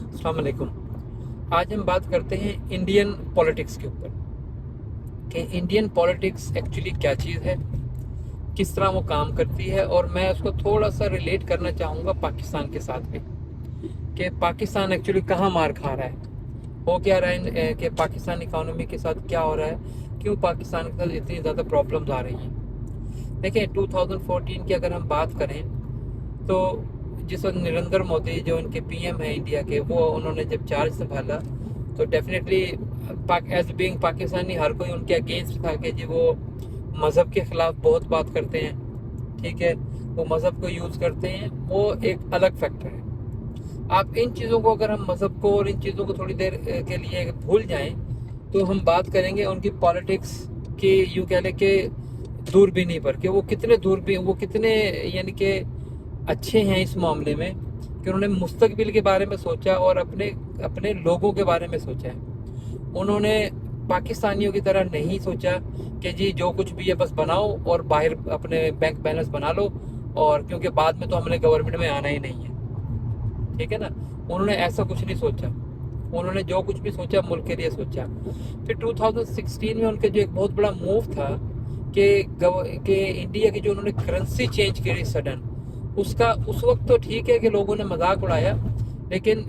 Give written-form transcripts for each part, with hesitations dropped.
अस्सलाम वालेकुम। आज हम बात करते हैं इंडियन पॉलिटिक्स के ऊपर कि इंडियन पॉलिटिक्स एक्चुअली क्या चीज़ है, किस तरह वो काम करती है, और मैं उसको थोड़ा सा रिलेट करना चाहूँगा पाकिस्तान के साथ में कि पाकिस्तान एक्चुअली कहाँ मार खा रहा है, हो क्या रहा है, कि पाकिस्तान इकोनॉमी के साथ क्या हो रहा है, क्यों पाकिस्तान के साथ इतनी ज़्यादा प्रॉब्लम्स आ रही हैं। देखिए 2014 की अगर हम बात करें तो जिस वक्त नरेंद्र मोदी जो इनके पीएम है इंडिया के, वो उन्होंने जब चार्ज संभाला तो डेफिनेटली एज बीइंग पाकिस्तानी हर कोई उनके अगेंस्ट था कि जी वो मज़हब के ख़िलाफ़ बहुत बात करते हैं, ठीक है, वो मज़हब को यूज़ करते हैं, वो एक अलग फैक्टर है। आप इन चीज़ों को, अगर हम मज़हब को और इन चीज़ों को थोड़ी देर के लिए भूल जाएं तो हम बात करेंगे उनकी पॉलिटिक्स की, यूँ कह लें कि दूरबीनी पर, कि वो कितने दूरबीन, वो कितने यानी कि अच्छे हैं इस मामले में कि उन्होंने मुस्तकबिल के बारे में सोचा और अपने अपने लोगों के बारे में सोचा है। उन्होंने पाकिस्तानियों की तरह नहीं सोचा कि जी जो कुछ भी है बस बनाओ और बाहर अपने बैंक बैलेंस बना लो, और क्योंकि बाद में तो हमने गवर्नमेंट में आना ही नहीं है, ठीक है ना। उन्होंने ऐसा कुछ नहीं सोचा। उन्होंने जो कुछ भी सोचा मुल्क के लिए सोचा। फिर 2016 में उनके जो एक बहुत बड़ा मूव था कि इंडिया की जो उन्होंने करेंसी चेंज करी सडन, उसका उस वक्त तो ठीक है कि लोगों ने मजाक उड़ाया, लेकिन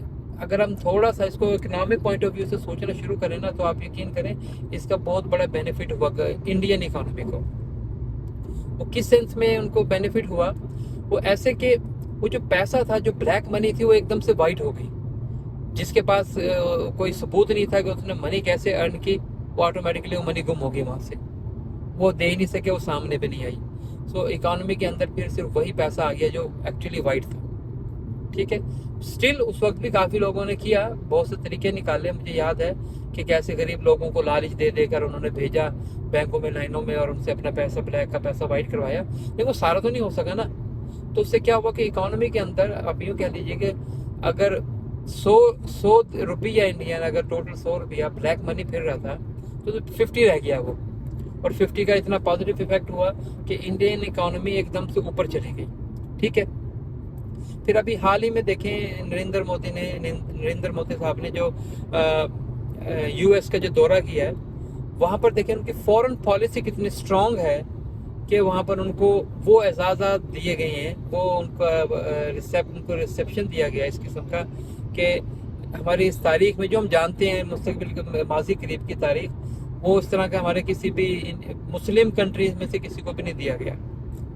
अगर हम थोड़ा सा इसको इकोनॉमिक पॉइंट ऑफ व्यू से सोचना शुरू करें ना, तो आप यकीन करें इसका बहुत बड़ा बेनिफिट हुआ इंडियन इकोनॉमी को। वो किस सेंस में उनको बेनिफिट हुआ, वो ऐसे कि वो जो पैसा था, जो ब्लैक मनी थी, वो एकदम से वाइट हो गई। जिसके पास कोई सबूत नहीं था कि उसने मनी कैसे अर्न की, वो ऑटोमेटिकली वो मनी गुम हो गई वहाँ से, वो दे ही नहीं सके, वो सामने भी नहीं आई। सो इकोनॉमी के अंदर फिर सिर्फ वही पैसा आ गया जो एक्चुअली वाइट था, ठीक है। स्टिल उस वक्त भी काफ़ी लोगों ने किया, बहुत से तरीके निकाले। मुझे याद है कि कैसे गरीब लोगों को लालच दे देकर उन्होंने भेजा बैंकों में, लाइनों में, और उनसे अपना पैसा, ब्लैक का पैसा वाइट करवाया, लेकिन वो सारा तो नहीं हो सका ना। तो उससे क्या हुआ कि इकोनॉमी के अंदर आप यूँ कह लीजिए कि अगर 100 रुपया इंडियन, अगर टोटल 100 रुपया ब्लैक मनी फिर रहा था तो 50 रह गया वो, और 50 का इतना पॉजिटिव इफेक्ट हुआ कि इंडियन इकोनॉमी एकदम से ऊपर चली गई, ठीक है। फिर अभी हाल ही में देखें नरेंद्र मोदी साहब ने जो यूएस का जो दौरा किया है, वहाँ पर देखें उनकी फॉरेन पॉलिसी कितनी स्ट्रांग है कि वहाँ पर उनको वो एजाज़ात दिए गए हैं, वो उनको रिसेप्शन दिया गया है इस किस्म का कि हमारी इस तारीख में जो हम जानते हैं मुस्तकबिल माजी करीब की तारीख, वो इस तरह का हमारे किसी भी मुस्लिम कंट्रीज में से किसी को भी नहीं दिया गया।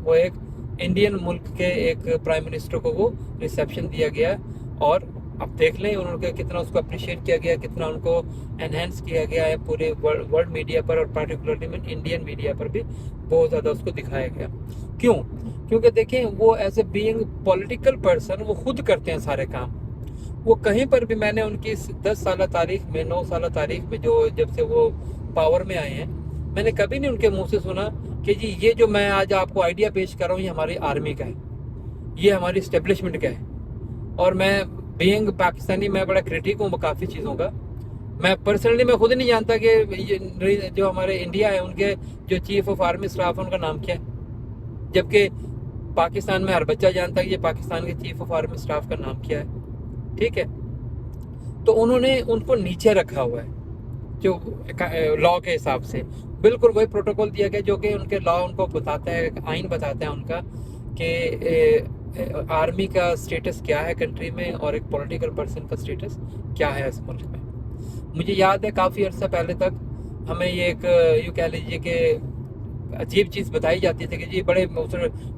वो एक इंडियन मुल्क के एक प्राइम मिनिस्टर को वो रिसेप्शन दिया गया, और अब देख लें उन्होंने कितना उसको अप्रिशिएट किया गया, कितना उनको एनहेंस किया गया है पूरे वर्ल्ड मीडिया पर, और पार्टिकुलरली में इंडियन मीडिया पर भी बहुत ज़्यादा उसको दिखाया गया। क्यों? क्योंकि देखें वो as a being political person वो खुद करते हैं सारे काम। वो कहीं पर भी, मैंने उनकी 10 साल तारीख में, 9 साल तारीख में, जो जब से वो पावर में आए हैं, मैंने कभी नहीं उनके मुंह से सुना कि जी ये जो मैं आज आपको आइडिया पेश कर रहा हूँ ये हमारी आर्मी का है, ये हमारी इस्टेब्लिशमेंट का है। और मैं बीइंग पाकिस्तानी मैं बड़ा क्रिटिक हूँ काफ़ी चीज़ों का। मैं पर्सनली मैं खुद नहीं जानता कि ये जो हमारे इंडिया है उनके जो चीफ ऑफ आर्मी स्टाफ है उनका नाम क्या है, जबकि पाकिस्तान में हर बच्चा जानता है कि ये पाकिस्तान के चीफ ऑफ आर्मी स्टाफ का नाम क्या है, ठीक है। तो उन्होंने उनको नीचे रखा हुआ है जो लॉ के हिसाब से, बिल्कुल वही प्रोटोकॉल दिया गया जो कि उनके लॉ उनको बताता है, आइन बताता है उनका कि आर्मी का स्टेटस क्या है कंट्री में, और एक पॉलिटिकल पर्सन का स्टेटस क्या है इस मुल्क में। मुझे याद है काफ़ी अर्सा पहले तक हमें ये एक यूँ कह लीजिए कि अजीब चीज़ बताई जाती थी कि जी बड़े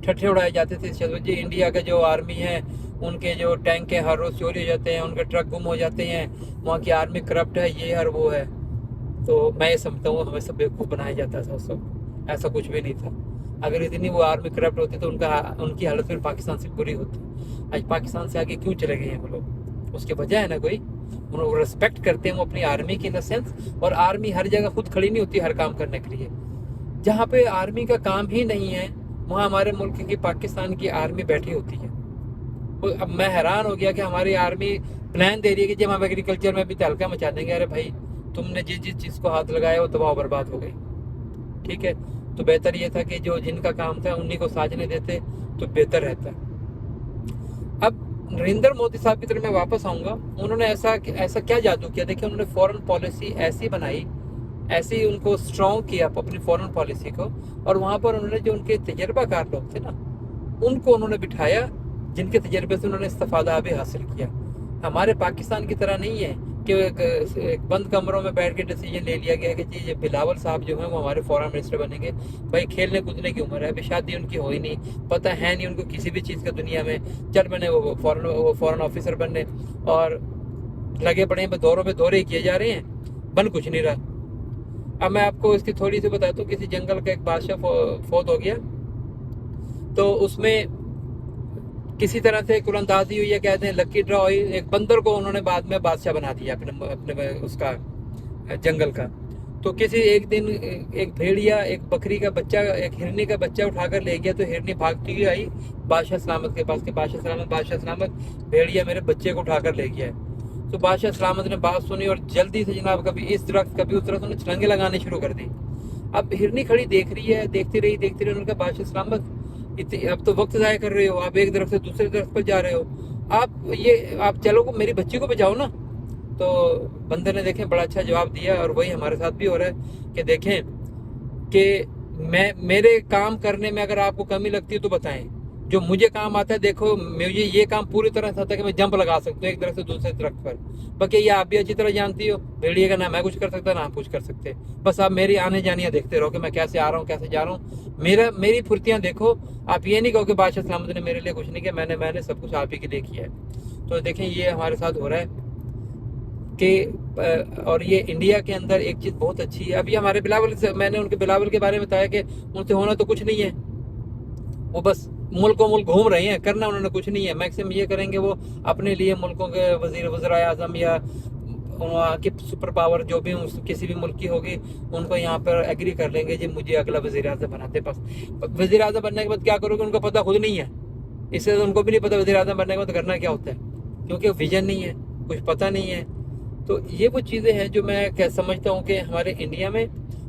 ठट्ठे उड़ाए जाते थे जी इंडिया का जो आर्मी है उनके जो टैंक है हर रोज़ चोरी हो जाते हैं, उनके ट्रक गुम हो जाते हैं, वहाँ की आर्मी करप्ट है, ये हर वो है। तो मैं ये समझता हूँ हमें सब बेवकूफ़ बनाया जाता था उस वक्त, ऐसा कुछ भी नहीं था। अगर इतनी वो आर्मी करप्ट होती तो उनकी हालत फिर पाकिस्तान से बुरी होती। आज पाकिस्तान से आगे क्यों चले गए हैं वो लोग, उसकी वजह है ना कोई, वो रिस्पेक्ट करते हैं वो अपनी आर्मी की इन द सेंस। और आर्मी हर जगह खुद खड़ी नहीं होती हर काम करने के लिए। जहाँ पे आर्मी का काम ही नहीं है वहाँ हमारे मुल्क की, पाकिस्तान की आर्मी बैठी होती है। अब मैं हैरान हो गया कि हमारी आर्मी प्लान दे रही है कि जब हम एग्रीकल्चर में भी तहलका मचा देंगे। अरे भाई तुमने जिस जिस चीज़ को हाथ लगाया वो तबाह बर्बाद हो गई, ठीक है। तो बेहतर ये था कि जो जिनका काम था उन्हीं को साझने देते तो बेहतर रहता। अब नरेंद्र मोदी साहब की तरफ मैं वापस आऊँगा। उन्होंने ऐसा क्या जादू किया, देखिए उन्होंने फॉरेन पॉलिसी ऐसी बनाई, ऐसे ही उनको स्ट्रॉन्ग किया अपनी फॉरेन पॉलिसी को, और वहाँ पर उन्होंने जो उनके तजर्बाकार लोग थे ना, उनको उन्होंने बिठाया, जिनके तजर्बे से उन्होंने इस्तिफादा भी हासिल किया। हमारे पाकिस्तान की तरह नहीं है कि एक बंद कमरों में बैठ के डिसीजन ले लिया गया कि जी बिलावल साहब जो हैं वो हमारे फॉरेन मिनिस्टर बनेंगे। भाई खेलने कूदने की उम्र है, अभी शादी उनकी हो ही नहीं, पता है नहीं उनको किसी भी चीज़ का दुनिया में। चल बने वो फॉरेन ऑफिसर बनने, और लगे पड़े हैं दौरों पे दौरे किए जा रहे हैं, बन कुछ नहीं रहा। अब मैं आपको इसकी थोड़ी सी बताता हूँ। किसी जंगल का एक बादशाह फौत हो गया, तो उसमें किसी तरह से कुरंदाजी हुई, या कहते हैं लकी ड्रॉ हुई, एक बंदर को उन्होंने बाद में बादशाह बना दिया अपने उसका जंगल का। तो किसी एक दिन एक भेड़िया एक बकरी का बच्चा, एक हिरनी का बच्चा उठाकर ले गया, तो हिरनी भागती हुई आई बादशाह सलामत के पास के, बादशाह सलामत भेड़िया मेरे बच्चे को उठाकर ले गया है। तो बादशाह सलामत ने बात सुनी और जल्दी से जनाब कभी इस दरख्त कभी उस दरख्त, उन्होंने छलांगे लगाने शुरू कर दी। अब हिरनी खड़ी देख रही है, देखती रही। उन्होंने कहा बादशाह सलामत अब तो वक्त ज़ाया कर रहे हो, आप एक दरख्त से दूसरे दरख्त पर जा रहे हो, आप चलो को मेरी बच्ची को बचाओ ना। तो बंदर ने देखें बड़ा अच्छा जवाब दिया, और वही हमारे साथ भी हो रहा है कि देखें कि मेरे काम करने में अगर आपको कमी लगती है तो बताएं, जो मुझे काम आता है। देखो मुझे ये काम पूरी तरह से आता है कि मैं जंप लगा सकता हूँ एक दरख्त से दूसरे दरख्त पर। बाकी ये आप भी अच्छी तरह जानती हो, भेड़िए का ना मैं कुछ कर सकता ना आप कुछ कर सकते, बस आप मेरी आने जानियाँ देखते रहो कि मैं कैसे आ रहा हूँ कैसे जा रहा हूँ। मेरी फुर्तियाँ देखो, आप ये नहीं कहो कि बादशाह सलामत ने मेरे लिए कुछ नहीं किया, मैंने सब कुछ आप ही के लिए किया है। तो देखें ये हमारे साथ हो रहा है कि और ये इंडिया के अंदर एक चीज़ बहुत अच्छी है। अभी हमारे बिलावल से, मैंने उनके बिलावल के बारे में बताया कि उनसे होना तो कुछ नहीं है, वो बस मुल्कों मुल्क घूम रहे हैं, करना उन्होंने कुछ नहीं है। मैक्सिमम ये करेंगे वो अपने लिए मुल्कों के वज़ीर आज़म या वहाँ की सुपर पावर जो भी किसी भी मुल्क की होगी, उनको यहाँ पर एग्री कर लेंगे जी मुझे अगला वज़ीर आज़म बनाते। बस वज़ीर आज़म बनने के बाद क्या करोगे, उनको पता खुद नहीं है, इससे तो उनको भी नहीं पता वज़ीर आज़म बनने के बाद करना क्या होता है, क्योंकि विजन नहीं है, कुछ पता नहीं है। तो ये वो चीज़ें हैं जो मैं क्या समझता हूँ कि हमारे इंडिया में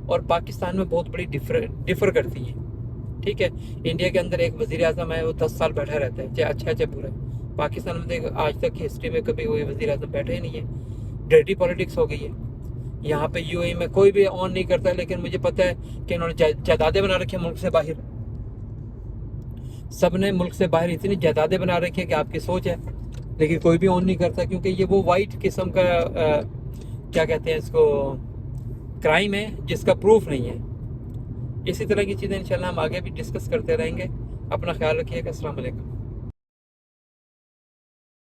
और पाकिस्तान में बहुत बड़ी डिफ़र करती हैं। ठीक है, इंडिया के अंदर एक वज़ीर आज़म है, वो 10 साल बैठा रहता है, चाहे अच्छा चाहे बुरा। पाकिस्तान में देखो आज तक की हिस्ट्री में कभी कोई वज़ीर आज़म बैठे ही नहीं है। डर्टी पॉलिटिक्स हो गई है यहाँ पे। यूएई में कोई भी ऑन नहीं करता, लेकिन मुझे पता है कि इन्होंने जायदादें बना रखी है मुल्क से बाहर। सब ने मुल्क से बाहर इतनी जायदादें बना रखी है कि आपकी सोच है, लेकिन कोई भी ऑन नहीं करता, क्योंकि ये वो वाइट किस्म का क्या कहते हैं इसको, क्राइम है जिसका प्रूफ नहीं है। इसी तरह की चीज़ें इंशाल्लाह हम आगे भी डिस्कस करते रहेंगे। अपना ख्याल रखिएगा। अस्सलाम वालेकुम।